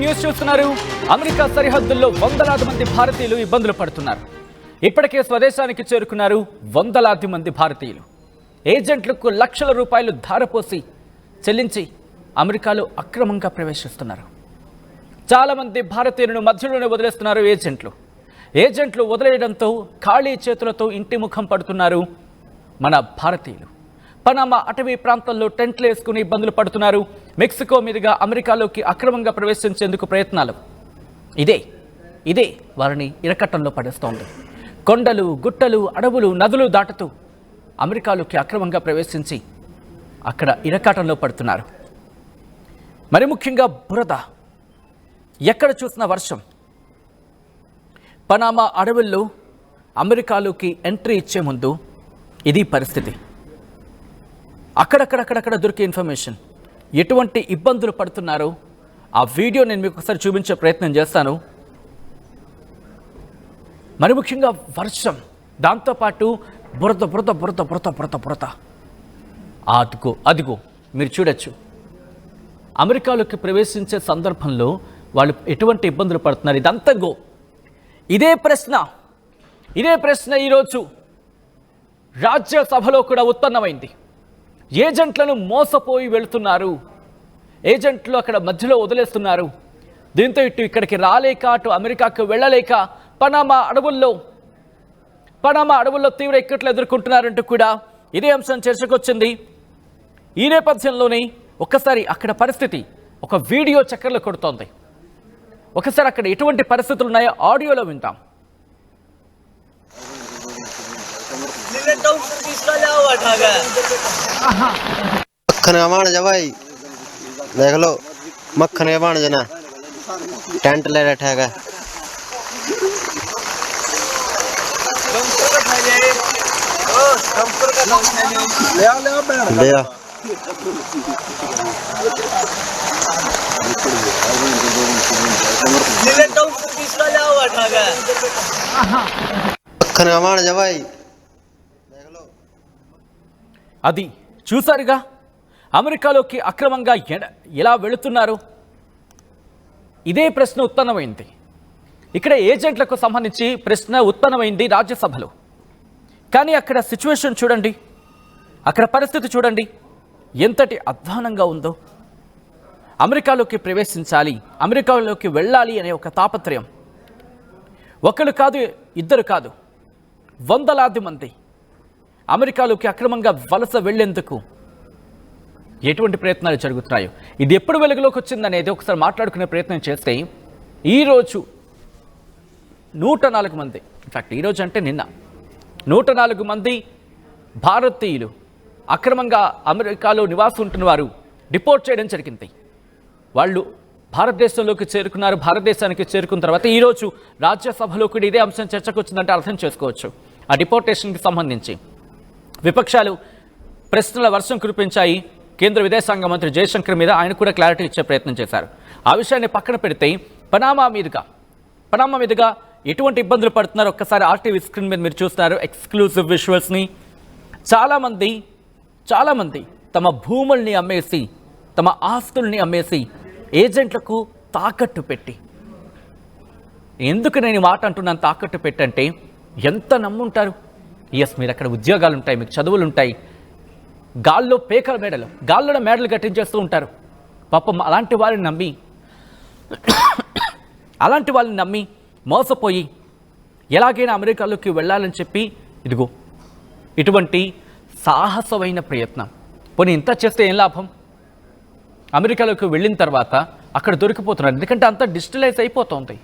News చూస్తున్నారు. America సరిహద్దుల్లో వందలాది మంది భారతీయులు ఇబ్బందులు పడుతున్నారు. ఇప్పటికే స్వదేశానికి చేరుకున్నారు వందలాది మంది భారతీయులు. ఏజెంట్లకు లక్షల రూపాయలు ధారపోసి చెల్లించి అమెరికాలో అక్రమంగా ప్రవేశిస్తున్నారు. చాలా మంది భారతీయులను మధ్యలోనే వదిలేస్తున్నారు ఏజెంట్లు వదిలేయడంతో ఖాళీ చేతులతో ఇంటి ముఖం పడుతున్నారు మన భారతీయులు. పనామా అటవీ ప్రాంతంలో టెంట్లు వేసుకుని ఇబ్బందులు పడుతున్నారు. మెక్సికో మీదుగా అమెరికాలోకి అక్రమంగా ప్రవేశించేందుకు ప్రయత్నాలు. ఇదే వారిని ఇరకట్టంలో పడేస్తోంది. కొండలు, గుట్టలు, అడవులు, నదులు దాటుతూ అమెరికాలోకి అక్రమంగా ప్రవేశించి అక్కడ ఇరకాటంలో పడుతున్నారు. మరి ముఖ్యంగా బురద, ఎక్కడ చూసిన వర్షం. పనామా అడవుల్లో అమెరికాలోకి ఎంట్రీ ఇచ్చే ముందు ఇది పరిస్థితి. అక్కడక్కడ దొరికే ఇన్ఫర్మేషన్, ఎటువంటి ఇబ్బందులు పడుతున్నారో ఆ వీడియో నేను మీకు ఒకసారి చూపించే ప్రయత్నం చేస్తాను. మరి ముఖ్యంగా వర్షం, దాంతోపాటు బురద. అదిగో మీరు చూడొచ్చు. అమెరికాలోకి ప్రవేశించే సందర్భంలో వాళ్ళు ఎటువంటి ఇబ్బందులు పడుతున్నారు. ఇదంతా ఇదే ప్రశ్న ఈరోజు రాజ్యసభలో కూడా ఉత్పన్నమైంది. ఏజెంట్లను మోసపోయి వెళుతున్నారు. ఏజెంట్లు అక్కడ మధ్యలో వదిలేస్తున్నారు. దీంతో ఇక్కడికి రాలేక, అటు అమెరికాకు వెళ్ళలేక పనామా అడవుల్లో తీవ్ర ఇక్కట్లు ఎదుర్కొంటున్నారంటూ కూడా ఇదే అంశం చర్చకు వచ్చింది. ఈ నేపథ్యంలోనే ఒక్కసారి అక్కడ పరిస్థితి, ఒక వీడియో చక్కర్లు కొడుతోంది. ఒకసారి అక్కడ ఎటువంటి పరిస్థితులు ఉన్నాయో ఆడియోలో వింటాం. मक्खन कमाण जा भाई, देख लो मक्खन कमाण जना टेंट ले बैठा है। मक्खन कमाण जा भाई, అది చూసారుగా, అమెరికాలోకి అక్రమంగా ఎలా వెళుతున్నారు. ఇదే ప్రశ్న ఉత్పన్నమైంది. ఇక్కడ ఏజెంట్లకు సంబంధించి ప్రశ్న ఉత్పన్నమైంది రాజ్యసభలో. కానీ అక్కడ సిచ్యువేషన్ చూడండి, అక్కడ పరిస్థితి చూడండి, ఎంతటి అధ్వానంగా ఉందో. అమెరికాలోకి ప్రవేశించాలి, అమెరికాలోకి వెళ్ళాలి అనే ఒక తాపత్రయం. ఒకరు కాదు, ఇద్దరు కాదు, వందలాది మంది అమెరికాలోకి అక్రమంగా వలస వెళ్లేందుకు ఎటువంటి ప్రయత్నాలు జరుగుతున్నాయో, ఇది ఎప్పుడు వెలుగులోకి వచ్చిందనేది ఒకసారి మాట్లాడుకునే ప్రయత్నం చేస్తే, ఈరోజు 104 మంది, ఇన్ఫాక్ట్ ఈరోజు అంటే నిన్న 104 మంది భారతీయులు అక్రమంగా అమెరికాలో నివాసం ఉంటున్న వారు డిపోర్ట్ చేయడం జరిగింది. వాళ్ళు భారతదేశంలోకి చేరుకున్నారు. భారతదేశానికి చేరుకున్న తర్వాత ఈరోజు రాజ్యసభలో కూడా ఇదే అంశం చర్చకు వచ్చిందంటే అర్థం చేసుకోవచ్చు. ఆ డిపోర్టేషన్కి సంబంధించి విపక్షాలు ప్రశ్నల వర్షం కురిపించాయి కేంద్ర విదేశాంగ మంత్రి జయశంకర్ మీద. ఆయన కూడా క్లారిటీ ఇచ్చే ప్రయత్నం చేశారు. ఆ విషయాన్ని పక్కన పెడితే పనామా మీదుగా ఎటువంటి ఇబ్బందులు పడుతున్నారు ఒక్కసారి ఆర్టీవీ స్క్రీన్ మీద మీరు చూస్తున్నారు ఎక్స్క్లూజివ్ విజువల్స్ని. చాలామంది తమ భూముల్ని అమ్మేసి, తమ ఆస్తుల్ని అమ్మేసి ఏజెంట్లకు తాకట్టు పెట్టి, ఎందుకు నేను ఈ మాట అంటున్నాను తాకట్టు పెట్టంటే, ఎంత నమ్ముంటారు. మీరు అక్కడ ఉద్యోగాలు ఉంటాయి, మీకు చదువులు ఉంటాయి, గాల్లో మేడలు కట్టించేస్తూ ఉంటారు. పాపం అలాంటి వాళ్ళని నమ్మి మోసపోయి ఎలాగైనా అమెరికాలోకి వెళ్ళాలని చెప్పి ఇటువంటి సాహసమైన ప్రయత్నం. పోనీ ఇంత చేస్తే ఏం లాభం? అమెరికాలోకి వెళ్ళిన తర్వాత అక్కడ దొరికిపోతున్నారు. ఎందుకంటే అంతా డిజిటలైజ్ అయిపోతుంది.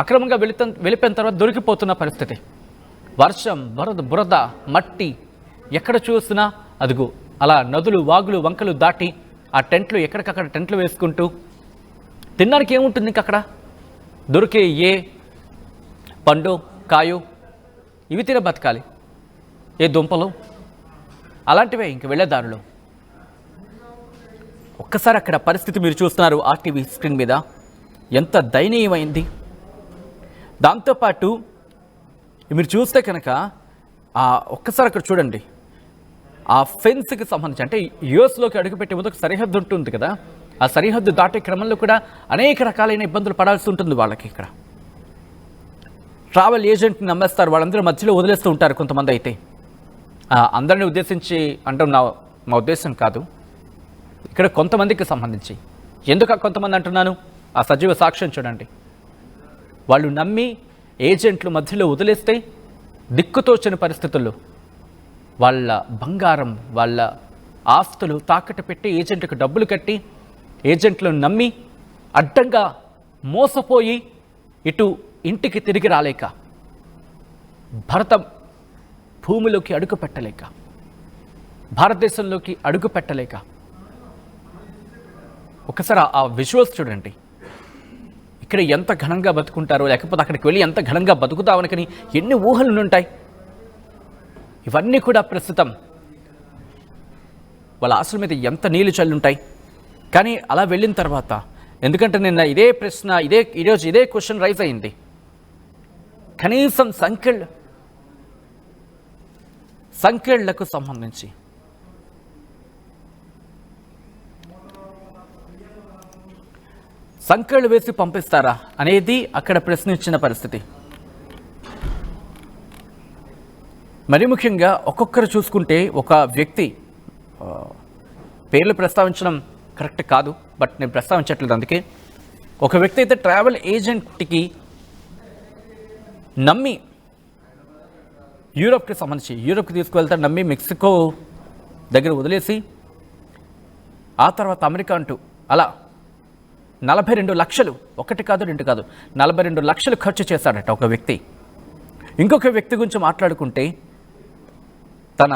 అక్రమంగా వెళ్ళిపోయిన తర్వాత దొరికిపోతున్న పరిస్థితి. వర్షం, బురద, మట్టి, ఎక్కడ చూసినా అలా నదులు, వాగులు, వంకలు దాటి ఆ టెంట్లు, ఎక్కడికక్కడ టెంట్లు వేసుకుంటూ తినడానికి ఏముంటుంది ఇంక అక్కడ? దొరికే ఏ పండు, కాయో ఇవి తిన బతకాలి. ఏ దుంపలు అలాంటివే ఇంక వెళ్ళేదారులు. ఒక్కసారి అక్కడ పరిస్థితి మీరు చూస్తున్నారు ఆర్టీవీ స్క్రీన్ మీద, ఎంత దయనీయమైంది. దాంతోపాటు మీరు చూస్తే కనుక ఒక్కసారి అక్కడ చూడండి, ఆ ఫెన్స్కి సంబంధించి, అంటే యుఎస్లోకి అడుగుపెట్టే ముందు ఒక సరిహద్దు ఉంటుంది కదా, ఆ సరిహద్దు దాటే క్రమంలో కూడా అనేక రకాలైన ఇబ్బందులు పడాల్సి ఉంటుంది వాళ్ళకి. ఇక్కడ ట్రావెల్ ఏజెంట్ని నమ్మేస్తారు, వాళ్ళందరూ మధ్యలో వదిలేస్తూ ఉంటారు కొంతమంది. అయితే అందరిని ఉద్దేశించి అంటే మా ఉద్దేశం కాదు, ఇక్కడ కొంతమందికి సంబంధించి. ఎందుకు కొంతమంది అంటున్నాను, ఆ సజీవ సాక్ష్యం చూడండి. వాళ్ళు నమ్మి ఏజెంట్లు మధ్యలో వదిలేస్తే దిక్కుతోచని పరిస్థితుల్లో వాళ్ళ బంగారం, వాళ్ళ ఆస్తులు తాకట్టు పెట్టి ఏజెంట్లకు డబ్బులు కట్టి ఏజెంట్లను నమ్మి అడ్డంగా మోసపోయి ఇటు ఇంటికి తిరిగి రాలేక, భరత భూమిలోకి అడుగు పెట్టలేక, భారతదేశంలోకి అడుగు పెట్టలేక, ఒకసారి ఆ విజువల్స్ చూడండి. ఇక్కడ ఎంత ఘనంగా బతుకుంటారో, లేకపోతే అక్కడికి వెళ్ళి ఎంత ఘనంగా బతుకుతామని ఎన్ని ఊహలు ఉంటాయి. ఇవన్నీ కూడా ప్రస్తుతం వాళ్ళ ఆశల మీద ఎంత నీళ్లు చల్లుంటాయి. కానీ అలా వెళ్ళిన తర్వాత, ఎందుకంటే నిన్న ఇదే ప్రశ్న, ఈరోజు ఇదే క్వశ్చన్ రైజ్ అయింది. కనీసం సంఖ్యలకు సంబంధించి సంఖ్యలు వేసి పంపిస్తారా అనేది అక్కడ ప్రశ్నించిన పరిస్థితి. మరి ముఖ్యంగా ఒక్కొక్కరు చూసుకుంటే, ఒక వ్యక్తి పేర్లు ప్రస్తావించడం కరెక్ట్ కాదు, బట్ నేను ప్రస్తావించట్లేదు. అందుకే ఒక వ్యక్తి అయితే ట్రావెల్ ఏజెంట్కి నమ్మి యూరోప్కి సంబంధించి యూరోప్కి తీసుకువెళ్తాడు, నమ్మి మెక్సికో దగ్గర వదిలేసి ఆ తర్వాత అమెరికా అంటూ అలా 42 లక్షలు, ఒకటి కాదు రెండు కాదు, 42 లక్షలు ఖర్చు చేశాడట ఒక వ్యక్తి. ఇంకొక వ్యక్తి గురించి మాట్లాడుకుంటే, తన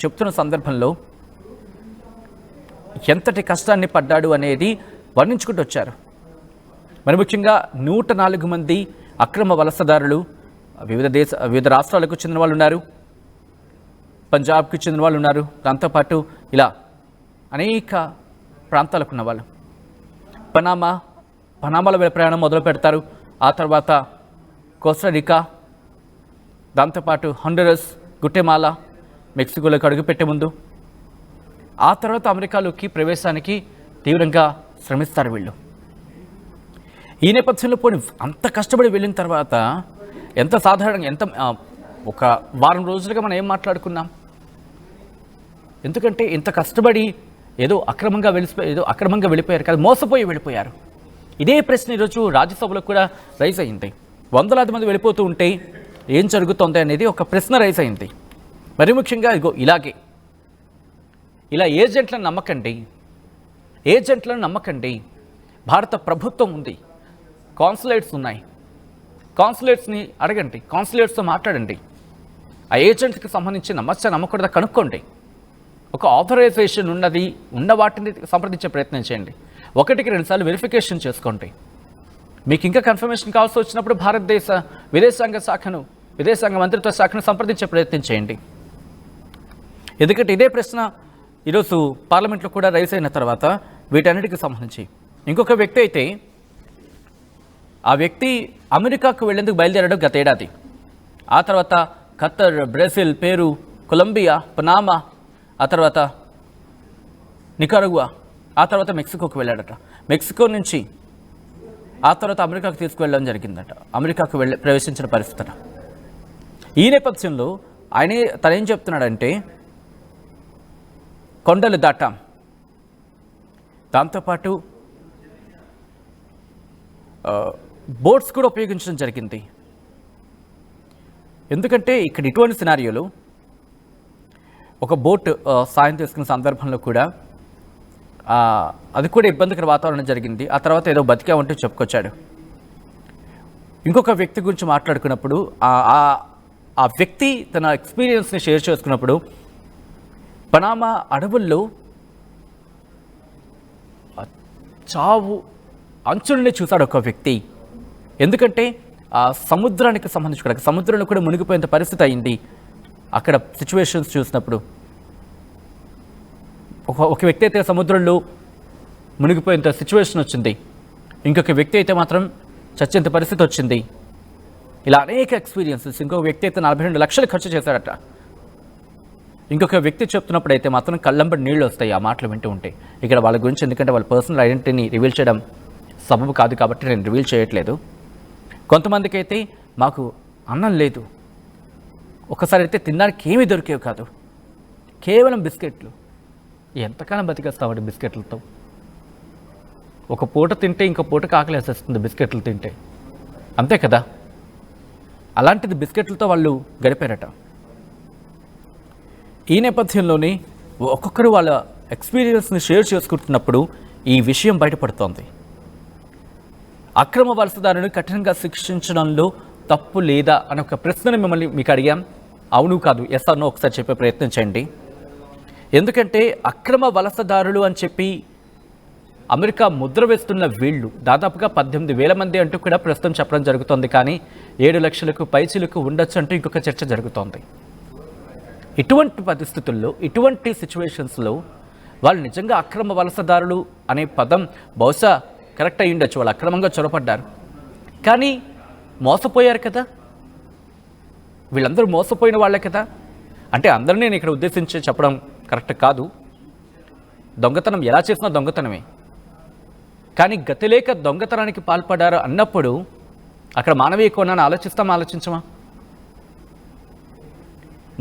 చెప్తున్న సందర్భంలో ఎంతటి కష్టాన్ని పడ్డాడు అనేది వర్ణించుకుంటూ వచ్చారు. మరి ముఖ్యంగా 104 మంది అక్రమ వలసదారులు వివిధ రాష్ట్రాలకు చెందిన వాళ్ళు ఉన్నారు, పంజాబ్కి చెందిన వాళ్ళు ఉన్నారు, దాంతోపాటు ఇలా అనేక ప్రాంతాలకు ఉన్న వాళ్ళు. పనామాలో ప్రయాణం మొదలు పెడతారు. ఆ తర్వాత కోస్టారికా, దాంతోపాటు హండరస్, గుటెమాలా, మెక్సికోలోకి అడుగుపెట్టే ముందు ఆ తర్వాత అమెరికాలోకి ప్రవేశానికి తీవ్రంగా శ్రమిస్తారు వీళ్ళు. ఈ నేపథ్యంలో పోనీ అంత కష్టపడి వెళ్ళిన తర్వాత ఎంత సాధారణంగా ఒక వారం రోజులుగా మనం ఏం మాట్లాడుకున్నాం? ఎందుకంటే ఇంత కష్టపడి ఏదో అక్రమంగా వెళ్ళిపోయారు కాదు, మోసపోయి వెళ్ళిపోయారు. ఇదే ప్రశ్న ఈరోజు రాజ్యసభలో కూడా రైజ్ అయింది. వందలాది మంది వెళ్ళిపోతూ ఉంటే ఏం జరుగుతుంది అనేది ఒక ప్రశ్న రైజ్ అయింది. మరి ముఖ్యంగా ఇలా ఏజెంట్లను నమ్మకండి. భారత ప్రభుత్వం ఉంది, కాన్సులేట్స్ ఉన్నాయి, కాన్సులేట్స్ని అడగండి, కాన్సులేట్స్తో మాట్లాడండి. ఆ ఏజెంట్కి సంబంధించి నమ్మకూడదా కనుక్కోండి. ఒక ఆథరైజేషన్ ఉన్న వాటిని సంప్రదించే ప్రయత్నం చేయండి. 1-2 సార్లు వెరిఫికేషన్ చేసుకోండి. మీకు ఇంకా కన్ఫర్మేషన్ కావాల్సి వచ్చినప్పుడు భారతదేశ విదేశాంగ మంత్రిత్వ శాఖను సంప్రదించే ప్రయత్నం చేయండి. ఎందుకంటే ఇదే ప్రశ్న ఈరోజు పార్లమెంట్లో కూడా రైజ్ అయిన తర్వాత వీటన్నిటికి సంబంధించి ఇంకొక వ్యక్తి అయితే, ఆ వ్యక్తి అమెరికాకు వెళ్లేందుకు బయలుదేరాడు గత ఏడాది. ఆ తర్వాత Qatar, Brazil, Peru, Colombia, Panama, ఆ తర్వాత నికరగువా, ఆ తర్వాత మెక్సికోకు వెళ్ళాడట. మెక్సికో నుంచి ఆ తర్వాత అమెరికాకు తీసుకువెళ్ళడం జరిగిందట. అమెరికాకు ప్రవేశించిన పరిస్థితి. ఈ నేపథ్యంలో తనేం చెప్తున్నాడంటే, కొండలు దాటాం, దాంతోపాటు బోట్స్ కూడా ఉపయోగించడం జరిగింది. ఎందుకంటే ఇక్కడ ఇటువంటి సినారియోలో ఒక బోట్ సాయం తీసుకున్న సందర్భంలో కూడా అది కూడా ఇబ్బందికర వాతావరణం జరిగింది. ఆ తర్వాత ఏదో బతికామంటూ చెప్పుకొచ్చాడు. ఇంకొక వ్యక్తి గురించి మాట్లాడుకున్నప్పుడు ఆ వ్యక్తి తన ఎక్స్పీరియన్స్ని షేర్ చేసుకున్నప్పుడు, పనామా అడవుల్లో చావు అంచుల్ని చూశాడు ఒక వ్యక్తి. ఎందుకంటే ఆ సముద్రానికి సంబంధించి కూడా సముద్రంలో కూడా మునిగిపోయేంత పరిస్థితి అయింది. అక్కడ సిచ్యువేషన్స్ చూసినప్పుడు ఒక వ్యక్తి అయితే సముద్రంలో మునిగిపోయేంత సిచ్యువేషన్ వచ్చింది, ఇంకొక వ్యక్తి అయితే మాత్రం చచ్చేంత పరిస్థితి వచ్చింది. ఇలా అనేక ఎక్స్పీరియన్సెస్. ఇంకొక వ్యక్తి అయితే 42 లక్షలు ఖర్చు చేశాడట. ఇంకొక వ్యక్తి చెప్తున్నప్పుడు అయితే మాత్రం కళ్ళంబడి నీళ్ళు వస్తాయి ఆ మాటలు వింటూ ఉంటే. ఇక్కడ వాళ్ళ గురించి ఎందుకంటే వాళ్ళ పర్సనల్ ఐడెంటిటీని రివీల్ చేయడం సబబు కాదు కాబట్టి నేను రివీల్ చేయట్లేదు. కొంతమందికి అయితే మాకు అన్నం లేదు, ఒకసారి అయితే తినడానికి ఏమీ దొరికేవి కాదు, కేవలం బిస్కెట్లు. ఎంతకాలం బతికేస్తామండి బిస్కెట్లతో? ఒక పూట తింటే ఇంకో పూటకు ఆకలి వేసేస్తుంది బిస్కెట్లు తింటే, అంతే కదా. అలాంటిది బిస్కెట్లతో వాళ్ళు గడిపారట. ఈ నేపథ్యంలోనే ఒక్కొక్కరు వాళ్ళ ఎక్స్పీరియన్స్ని షేర్ చేసుకుంటున్నప్పుడు ఈ విషయం బయటపడుతోంది. అక్రమ వలసదారుని కఠినంగా శిక్షించడంలో తప్పు లేదా అనే ఒక ప్రశ్నను మీకు అడిగాం. అవును కాదు, ఎస్ ఆర్ నో ఒకసారి చెప్పే ప్రయత్నం చేయండి. ఎందుకంటే అక్రమ వలసదారులు అని చెప్పి అమెరికా ముద్ర వేస్తున్న వీళ్ళు దాదాపుగా 18,000 మంది అంటూ కూడా ప్రస్తుతం చెప్పడం జరుగుతోంది. కానీ 7 లక్షలకు పైచిలకు ఉండొచ్చు అంటూ ఇంకొక చర్చ జరుగుతోంది. ఇటువంటి పరిస్థితుల్లో, ఇటువంటి సిచ్యువేషన్స్లో వాళ్ళు నిజంగా అక్రమ వలసదారులు అనే పదం బహుశా కరెక్ట్ అయ్యి ఉండొచ్చు. వాళ్ళు అక్రమంగా చొరపడ్డారు, కానీ మోసపోయారు కదా. వీళ్ళందరూ మోసపోయిన వాళ్ళే కదా. అంటే అందరినీ నేను ఇక్కడ ఉద్దేశించి చెప్పడం కరెక్ట్ కాదు. దొంగతనం ఎలా చేసినా దొంగతనమే. కానీ గతిలేక దొంగతనానికి పాల్పడారు అన్నప్పుడు అక్కడ మానవీయ కోణాన్ని ఆలోచించమా?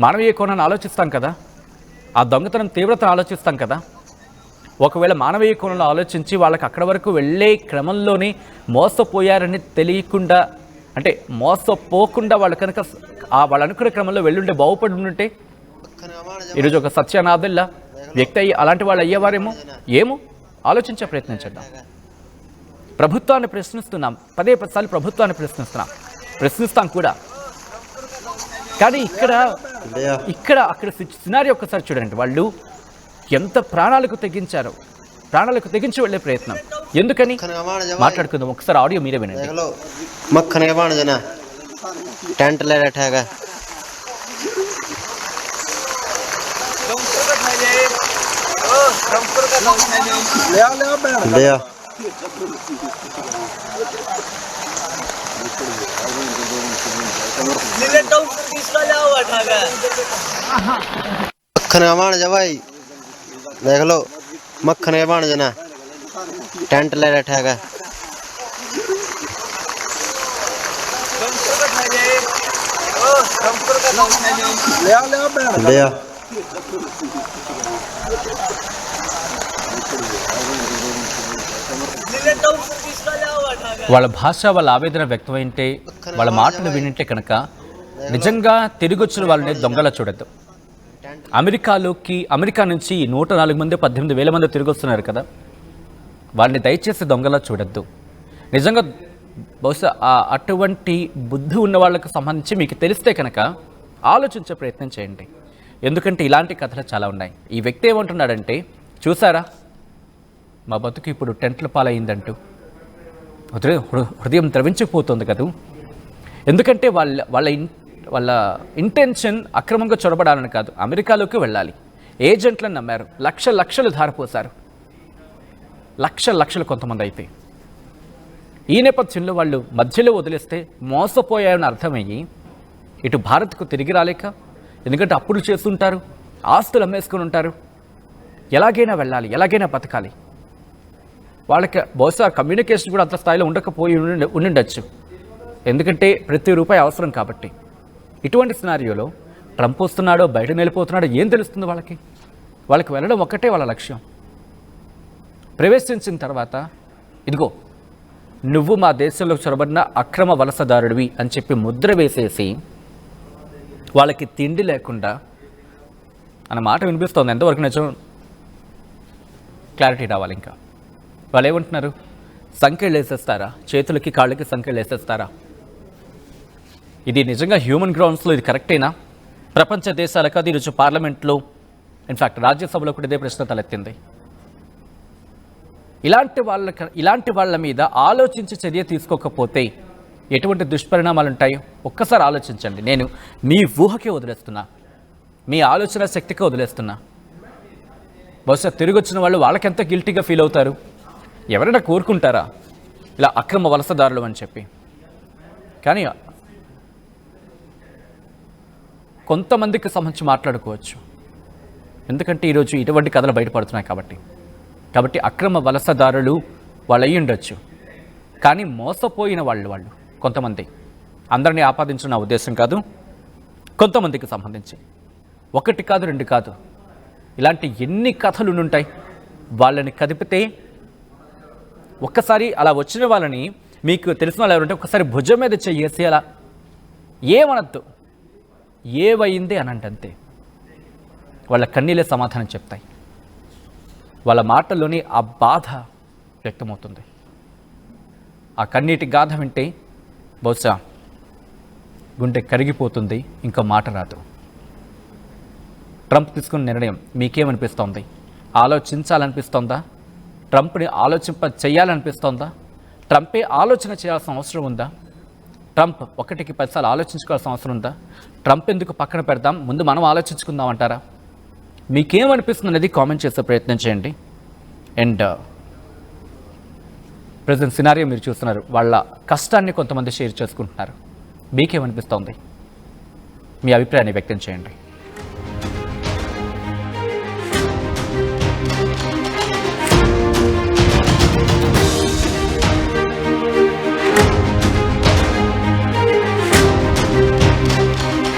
మానవీయ కోణాన్ని ఆలోచిస్తాం కదా. ఆ దొంగతనం తీవ్రతను ఆలోచిస్తాం కదా. ఒకవేళ మానవీయ కోణంలో ఆలోచించి వాళ్ళకి అక్కడ వరకు వెళ్ళే క్రమంలోనే మోసపోయారని తెలియకుండా, అంటే మోసపోకుండా వాళ్ళు కనుక వాళ్ళు అనుకునే క్రమంలో వెళ్ళుంటే బాగుపడి ఉంటే ఈరోజు ఒక సత్యనాథల్లా వ్యక్తి అయ్యి అలాంటి వాళ్ళు అయ్యేవారేమో. ఏమో ఆలోచించే ప్రయత్నించండి. ప్రభుత్వాన్ని ప్రశ్నిస్తున్నాం, పదే సార్లు ప్రభుత్వాన్ని ప్రశ్నిస్తాం కూడా. కానీ అక్కడ సినారియో ఒక్కసారి చూడండి. వాళ్ళు ఎంత ప్రాణాలకు తెగించి వెళ్ళే ప్రయత్నం. ఎందుకని మాట్లాడుకుందాం. ఒకసారి ఆడియో మీరే వినండి. मक्खन के बन जाना टेंट ले बैठा है मक्खन का बन जा भाई, देख लो मक्खन के बन जाना टेंट ले बैठा है ले వాళ్ళ భాష, వాళ్ళ ఆవేదన వ్యక్తమైంటే, వాళ్ళ మాటలు వినింటే కనుక నిజంగా తిరిగొచ్చిన వాళ్ళని దొంగలా చూడద్దు. అమెరికా నుంచి 104 మంది 18,000 మంది తిరిగి వస్తున్నారు కదా, వాళ్ళని దయచేసి దొంగలా చూడద్దు. నిజంగా బహుశా అటువంటి బుద్ధి ఉన్న వాళ్ళకు సంబంధించి మీకు తెలిస్తే కనుక ఆలోచించే ప్రయత్నం చేయండి. ఎందుకంటే ఇలాంటి కథలు చాలా ఉన్నాయి. ఈ వ్యక్తి ఏమంటున్నాడంటే, చూసారా మా బతుకు ఇప్పుడు టెంట్ల పాలైందంటూ హృదయం ద్రవించిపోతుంది కదా. ఎందుకంటే వాళ్ళ ఇంటెన్షన్ అక్రమంగా చొరబడాలని కాదు, అమెరికాలోకి వెళ్ళాలి. ఏజెంట్లను నమ్మారు, లక్షలు ధారపోశారు, లక్షలు కొంతమంది అయితే. ఈ నేపథ్యంలో వాళ్ళు మధ్యలో వదిలేస్తే మోసపోయారని అర్థమయ్యి ఇటు భారత్కు తిరిగి రాలేక, ఎందుకంటే అప్పులు చేస్తుంటారు, ఆస్తులు అమ్మేసుకుని ఉంటారు, ఎలాగైనా వెళ్ళాలి, ఎలాగైనా బతకాలి. వాళ్ళకి బహుశా కమ్యూనికేషన్ కూడా అంత స్థాయిలో ఉండిండొచ్చు, ఎందుకంటే ప్రతి రూపాయి అవసరం కాబట్టి. ఇటువంటి సినారియోలో ట్రంప్ వస్తున్నాడో బయట వెళ్ళిపోతున్నాడో ఏం తెలుస్తుంది వాళ్ళకి వెళ్ళడం ఒక్కటే వాళ్ళ లక్ష్యం. ప్రవేశించిన తర్వాత ఇదిగో నువ్వు మా దేశంలో చొరబడిన అక్రమ వలసదారుడివి అని చెప్పి ముద్ర వేసేసి వాళ్ళకి తిండి లేకుండా అన్న మాట వినిపిస్తోంది. ఎంతవరకు నిజం క్లారిటీ రావాలి. ఇంకా వాళ్ళు ఏమంటున్నారు, సంఖ్యలు వేసేస్తారా, చేతులకి కాళ్ళకి సంఖ్యలు వేసేస్తారా? ఇది నిజంగా హ్యూమన్ గ్రౌండ్స్లో ఇది కరెక్టేనా? ప్రపంచ దేశాలకు అది ఈరోజు పార్లమెంట్లో, ఇన్ఫ్యాక్ట్ రాజ్యసభలో కూడా ఇదే ప్రశ్న తలెత్తింది. ఇలాంటి వాళ్ళ మీద ఆలోచించి చర్య తీసుకోకపోతే ఎటువంటి దుష్పరిణామాలు ఉంటాయో ఒక్కసారి ఆలోచించండి. నేను మీ ఊహకే వదిలేస్తున్నా, మీ ఆలోచన శక్తికే వదిలేస్తున్నా. బహుశా తిరిగి వచ్చిన వాళ్ళు వాళ్ళకెంత గిల్టీగా ఫీల్ అవుతారు? ఎవరైనా కోరుకుంటారా ఇలా అక్రమ వలసదారులు అని చెప్పి? కానీ కొంతమందికి సంబంధించి మాట్లాడుకోవచ్చు. ఎందుకంటే ఈరోజు ఇటువంటి కథలు బయటపడుతున్నాయి కాబట్టి అక్రమ వలసదారులు వాళ్ళు అయ్యి ఉండొచ్చు, కానీ మోసపోయిన వాళ్ళు కొంతమంది. అందరినీ ఆపాదించిన నా ఉద్దేశం కాదు, కొంతమందికి సంబంధించి. ఒకటి కాదు, రెండు కాదు, ఇలాంటి ఎన్ని కథలు ఉంటాయి. వాళ్ళని కదిపితే ఒక్కసారి అలా వచ్చిన వాళ్ళని, మీకు తెలిసిన వాళ్ళు ఎవరంటే ఒక్కసారి భుజం మీద చెయ్యేసి అలా ఏమనద్దు, ఏవైంది అనంటే అంతే. వాళ్ళ కన్నీళ్ళే సమాధానం చెప్తాయి. వాళ్ళ మాటల్లోని ఆ బాధ వ్యక్తమవుతుంది. ఆ కన్నీటి గాథ వింటే బహుశా గుండె కరిగిపోతుంది, ఇంకా మాట రాదు. ట్రంప్ తీసుకున్న నిర్ణయం మీకేమనిపిస్తోంది? ఆలోచించాలనిపిస్తోందా? ట్రంప్ని చేయాలనిపిస్తోందా? ట్రంపే ఆలోచన చేయాల్సిన అవసరం ఉందా? ట్రంప్ 1కి 10 సార్లు ఆలోచించుకోవాల్సిన అవసరం ఉందా? ట్రంప్ ఎందుకు పక్కన పెడదాం, ముందు మనం ఆలోచించుకుందాం అంటారా? మీకేమనిపిస్తుంది అనేది కామెంట్ చేసే ప్రయత్నం చేయండి. అండ్ ప్రెజెంట్ సినారియో మీరు చూస్తున్నారు, వాళ్ళ కష్టాన్ని కొంతమంది షేర్ చేసుకుంటున్నారు. మీకేమనిపిస్తోంది? మీ అభిప్రాయాన్ని వ్యక్తం చేయండి.